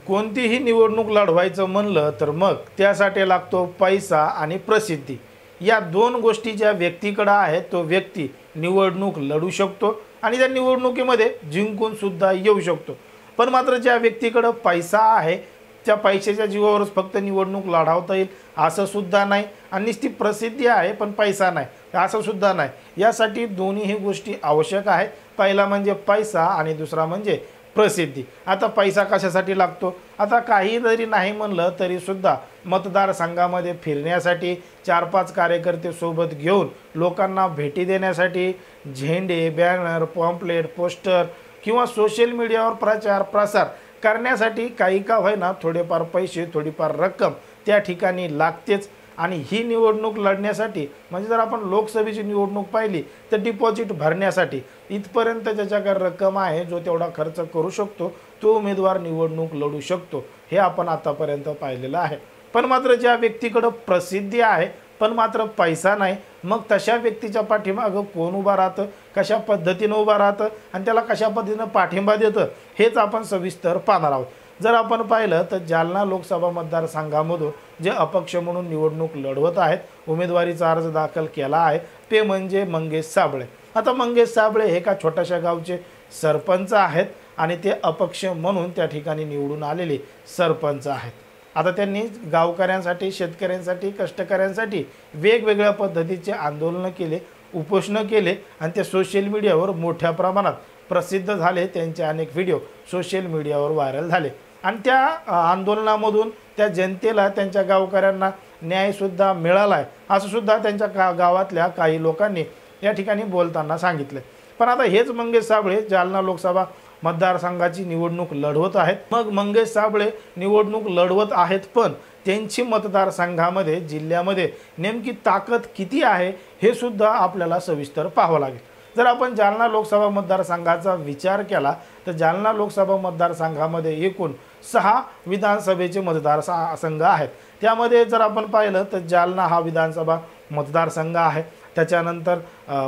कोणतीही निवडणूक लढवायचं म्हणलं तर मग त्यासाठी लागतो पैसा आणि प्रसिद्धी। या दोन गोष्टी ज्या व्यक्तीकडे आहेत तो व्यक्ती निवडणूक लढू शकतो आणि त्या निवडणुकीमध्ये जिंकून सुद्धा येऊ शकतो। पण मात्र ज्या व्यक्तीकडे पैसा आहे त्या पैशाच्या जीवावरच फक्त निवडणूक लढवता येईल असं सुद्धा नाही, आणि नुसती प्रसिद्धी आहे पण पैसा नाही असं सुद्धा नाही। यासाठी दोन्हीही गोष्टी आवश्यक आहेत। पहिला म्हणजे पैसा आणि दुसरा म्हणजे प्रसिद्धी। आता पैसा कशासाठी लागतो? आता काही जरी नाही म्हणलं तरी सुद्धा मतदारसंघामध्ये फिरण्यासाठी 4-5 कार्यकर्ते सोबत घेऊन लोकांना भेटी देण्यासाठी झेंडे, बॅनर, पॉम्पलेट, पोस्टर किंवा सोशल मीडियावर प्रचार प्रसार करण्यासाठी काही का होईना थोडेफार पैसे, थोडीफार रक्कम त्या ठिकाणी लागतेच। आणि ही निवडणूक लढण्यासाठी म्हणजे जर आपण लोकसभेची निवडणूक पाहिली तर डिपॉझिट भरण्यासाठी इथपर्यंत ज्याच्याकडे रक्कम आहे जो तेवढा खर्च करू शकतो तो उमेदवार निवडणूक लढू शकतो, हे आपण आतापर्यंत पाहिलेलं आहे। पण मात्र ज्या व्यक्तीकडे प्रसिद्धी आहे पण मात्र पैसा नाही, मग तशा व्यक्तीच्या पाठीमागं कोण उभा राहतं, कशा पद्धतीनं उभा राहतं आणि त्याला कशा पद्धतीनं पाठिंबा देतं हेच आपण सविस्तर पाहणार आहोत। जर आपण पाहिलं तर जालना लोकसभा मतदारसंघामधून जे अपक्ष म्हणून निवडणूक लढवत आहेत, उमेदवारीचा अर्ज दाखल केला आहे ते म्हणजे मंगेश साबळे। आता मंगेश साबळे हे एका छोट्याशा गावचे सरपंच आहेत आणि ते अपक्ष म्हणून त्या ठिकाणी निवडून आलेले सरपंच आहेत। आता त्यांनी गावकऱ्यांसाठी, शेतकऱ्यांसाठी, कष्टकऱ्यांसाठी वेगवेगळ्या पद्धतीचे आंदोलन केले, उपोषण केले आणि ते सोशल मीडियावर मोठ्या प्रमाणात प्रसिद्ध झाले। त्यांचे अनेक व्हिडिओ सोशल मीडियावर व्हायरल झाले आणि त्या आंदोलनामधून त्या जनतेला, त्यांच्या गावकऱ्यांना न्यायसुद्धा मिळाला आहे असं सुद्धा त्यांच्या गावातल्या काही लोकांनी या ठिकाणी बोलताना सांगितलं। पण आता हेच मंगेश साबळे जालना लोकसभा मतदारसंघाची निवडणूक लढवत आहेत। मग मंगेश साबळे निवडणूक लढवत आहेत पण त्यांची मतदारसंघामध्ये, जिल्ह्यामध्ये नेमकी ताकद किती आहे हे सुद्धा आपल्याला सविस्तर पाहावं लागेल। जर आपण जालना लोकसभा मतदारसंघाचा विचार केला तर जालना लोकसभा मतदारसंघामध्ये एकूण 6 विधानसभेचे मतदारसंघ आहेत। त्यामध्ये जर आपण पाहिलं तर जालना हा विधानसभा मतदारसंघ आहे, त्याच्यानंतर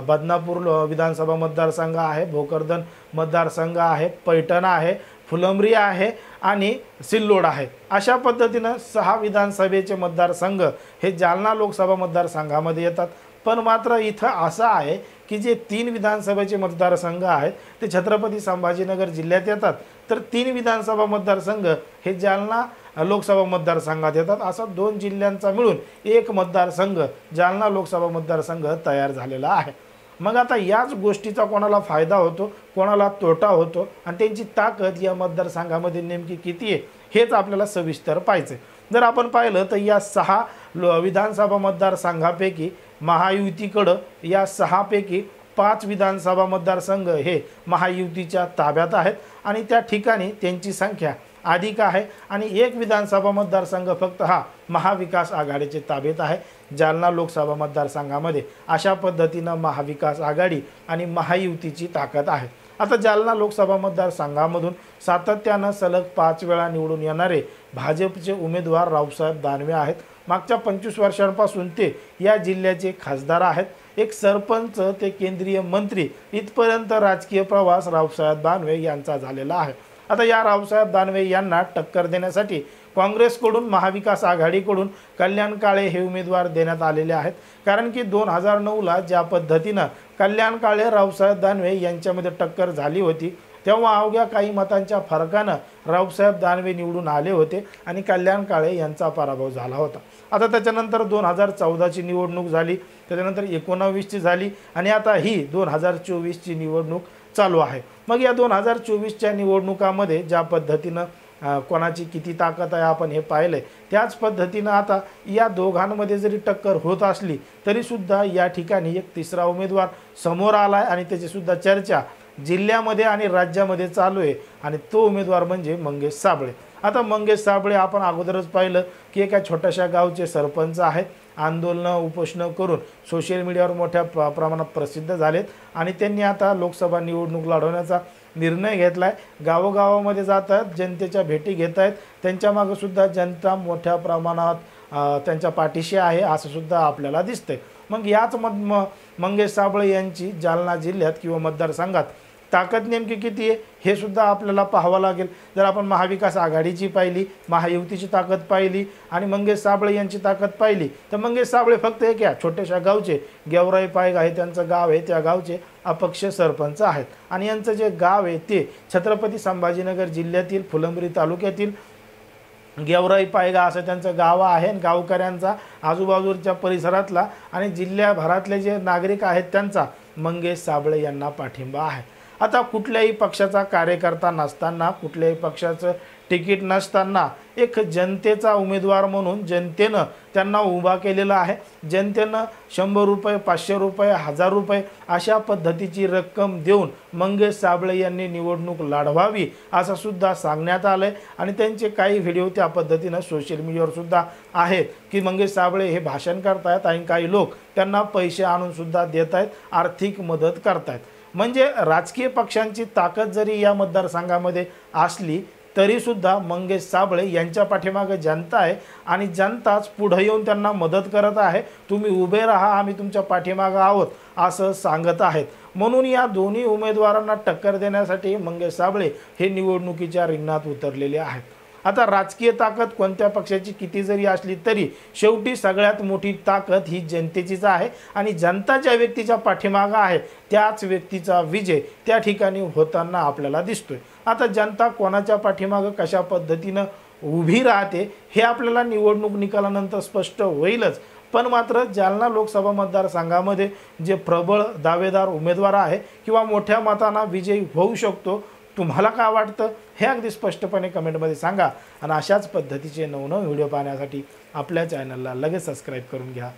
बदनापूर विधानसभा मतदारसंघ आहे, भोकरदन मतदारसंघ आहे, पैठण आहे, फुलंब्री आहे आणि सिल्लोड आहे। अशा पद्धतीनं 6 विधानसभेचे मतदारसंघ हे जालना लोकसभा मतदारसंघामध्ये येतात। पण मात्र इथं असं आहे की जे 3 विधानसभेचे मतदारसंघ आहेत ते छत्रपती संभाजीनगर जिल्ह्यात येतात, तर 3 विधानसभा मतदारसंघ हे जालना लोकसभा मतदारसंघात येतात। असा 2 जिल्ह्यांचा मिळून एक मतदारसंघ जालना लोकसभा मतदारसंघ तयार झालेला आहे। मग आता याच गोष्टीचा कोणाला फायदा होतो, कोणाला तोटा होतो आणि त्यांची ताकद या मतदारसंघामध्ये नेमकी किती आहे हेच आपल्याला सविस्तर पाहायचे। जर आपण पाहिलं तर या 6 विधानसभा मतदारसंघापैकी महायुतीकडं या 6 पैकी 5 विधानसभा मतदारसंघ हे महायुतीच्या ताब्यात आहेत आणि त्या ठिकाणी त्यांची संख्या अधिक आहे आणि 1 विधानसभा मतदारसंघ फक्त हा महाविकास आघाडीचे ताब्यात आहे जालना लोकसभा मतदारसंघामध्ये। अशा पद्धतीनं महाविकास आघाडी आणि महायुतीची ताकद आहे। आता जालना लोकसभा मतदारसंघामधून सातत्यानं सलग 5 वेळा निवडून येणारे भाजपचे उमेदवार रावसाहेब दानवे आहेत। मागच्या 25 वर्षांपासून ते या जिल्ह्याचे खासदार आहेत। एक सरपंच ते केंद्रीय मंत्री इथपर्यंत राजकीय प्रवास रावसाहेब दानवे यांचा झालेला आहे। आता या रावसाहेब दानवे यांना टक्कर देण्यासाठी काँग्रेसकडून, महाविकास आघाडीकडून कल्याण काळे हे उमेदवार देण्यात आलेले आहेत। कारण की 2009ला ज्या पद्धतीनं कल्याण काळे, रावसाहेब दानवे यांच्यामध्ये टक्कर झाली होती तेव्हा अवघ्या काही मतांच्या फरकानं रावसाहेब दानवे निवडून आले होते आणि कल्याण काळे यांचा पराभव झाला होता। आता त्याच्यानंतर 2014ची निवडणूक झाली, त्याच्यानंतर 19ची झाली आणि आता ही 2024ची निवडणूक चालू आहे। मग या 2024च्या निवडणुकामध्ये ज्या पद्धतीनं कोणाची किती ताकद आहे आपण हे पाहिले, त्याच पद्धतीनं आता या दोघांमध्ये जरी टक्कर होत असली तरी सुद्धा या ठिकाणी एक तिसरा उमेदवार समोर आला आहे आणि त्याची सुद्धा चर्चा जिल्ह्यामध्ये आणि राज्यामध्ये चालू आहे आणि तो उमेदवार म्हणजे मंगेश साबळे। आता मंगेश साबळे आपण अगोदरच पाहिलं की एका छोट्याशा गावचे सरपंच आहेत, आंदोलन, उपोषण करून सोशल मीडियावर मोठ्या प्रमाणात प्रसिद्ध झालेत आणि त्यांनी आता लोकसभा निवडणूक लढवण्याचा निर्णय घेतलाय। गावोगावामध्ये जातात, जनतेच्या भेटी घेत आहेत, त्यांच्या मागे सुद्धा जनता मोठ्या प्रमाणात त्यांच्या पाठीशी आहे असं सुद्धा आपल्याला दिसतंय। मग याच मंगेश साबळे यांची जालना जिल्ह्यात किंवा मतदारसंघात ताकद नेमकी किती आहे हे सुद्धा आपल्याला पाहावं लागेल। जर आपण महाविकास आघाडीची पाहिली, महायुतीची ताकद पाहिली आणि मंगेश साबळे यांची ताकद पाहिली तर मंगेश साबळे फक्त एक या छोट्याशा गावचे गेवराई पायग आहे त्यांचं गाव आहे, त्या गावचे अपक्ष सरपंच आहेत आणि यांचं जे गाव आहे ते छत्रपती संभाजीनगर जिल्ह्यातील फुलंब्री तालुक्यातील गेवराई पायगा असं त्यांचं गाव आहे। गावकऱ्यांचा आजूबाजूच्या परिसरातला आणि जिल्ह्याभरातले जे नागरिक आहेत त्यांचा मंगेश साबळे यांना पाठिंबा आहे। आता कुठल्याही पक्षाचा कार्यकर्ता नसताना, कुठल्याही पक्षाचं तिकीट नसताना एक जनतेचा उमेदवार म्हणून जनतेनं त्यांना उभा केलेला आहे। जनतेनं 100 रुपये, 500 रुपये, 1000 रुपये अशा पद्धतीची रक्कम देऊन मंगेश साबळे यांनी निवडणूक लढवावी असं सुद्धा सांगण्यात आलंय आणि त्यांचे काही व्हिडिओ त्या पद्धतीनं सोशल मीडियावर सुद्धा आहेत की मंगेश साबळे हे भाषण करतायत आणि काही लोक त्यांना पैसे आणून सुद्धा देत आहेत, आर्थिक मदत करतायत। म्हणजे राजकीय पक्षांची ताकद जरी या मतदारसंघामध्ये असली तरी सुद्धा मंगेश साबळे यांच्या पाठीमागे जनता आहे आणि जनताच पुढे येऊन त्यांना मदत करत आहे। तुम्ही उभे राहा, आम्ही तुमच्या पाठीमागे आहोत असं सांगत आहेत। म्हणून या दोन्ही उमेदवारांना टक्कर देण्यासाठी मंगेश साबळे हे निवडणुकीच्या रिंगणात उतरलेले आहेत। आता राजकीय ताकद कोणत्या पक्षाची किती जरी असली तरी शेवटी सगळ्यात मोठी ताकद ही जनतेचीच आहे आणि जनता ज्या व्यक्तीच्या पाठीमागे आहे त्याच व्यक्तीचा विजय त्या ठिकाणी होताना आपल्याला दिसतोय। आता जनता कोणाच्या पाठीमागे कशा पद्धतीनं उभी राहते हे आपल्याला निवडणूक निकालानंतर स्पष्ट होईलच। पण मात्र जालना लोकसभा मतदारसंघामध्ये जे प्रबळ दावेदार उमेदवार आहे किंवा मोठ्या मतांना विजयी होऊ शकतो, तुम्हाला काय वाटतं हे अगदी स्पष्टपणे कमेंटमध्ये सांगा आणि अशाच पद्धतीचे नवनवीन व्हिडिओ पाहण्यासाठी आपल्या चॅनलला लगेच सबस्क्राईब करून घ्या।